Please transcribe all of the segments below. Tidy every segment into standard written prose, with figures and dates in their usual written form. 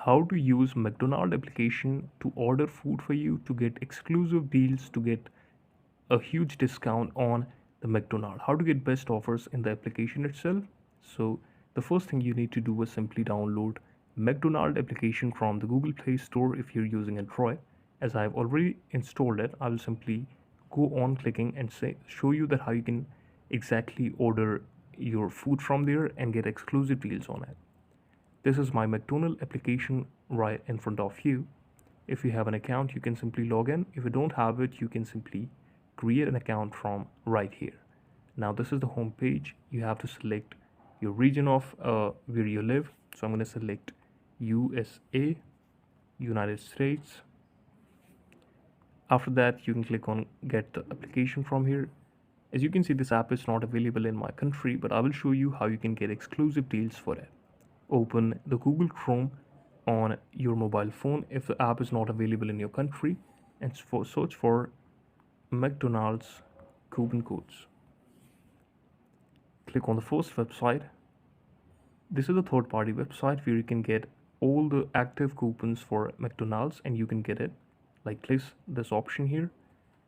how to use McDonald's application to order food for you, to get exclusive deals, to get a huge discount on the McDonald's, how to get best offers in the application itself. So the first thing you need to do is simply download McDonald's application from the Google Play Store if you're using Android. As I've already installed it, I will simply go on clicking and show you that how you can exactly order your food from there and get exclusive deals on it. This is my McDonald's application right in front of you. If you have an account, you can simply log in. If you don't have it, you can simply create an account from right here. Now this is the home page. You have to select your region of where you live. So I'm going to select USA, United States. After that, you can click on get the application from here. As you can see, this app is not available in my country, but I will show you how you can get exclusive deals for it. Open the Google Chrome on your mobile phone if the app is not available in your country, and search for McDonald's coupon codes. Click on the first website. This is a third-party website where you can get all the active coupons for McDonald's, and you can get it like this option here.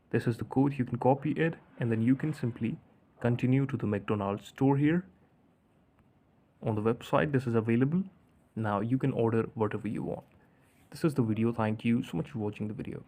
This is the code. You can copy it and then you can simply continue to the McDonald's store here. On the website, this is available. Now you can order whatever you want. This is the video. Thank you so much for watching the video.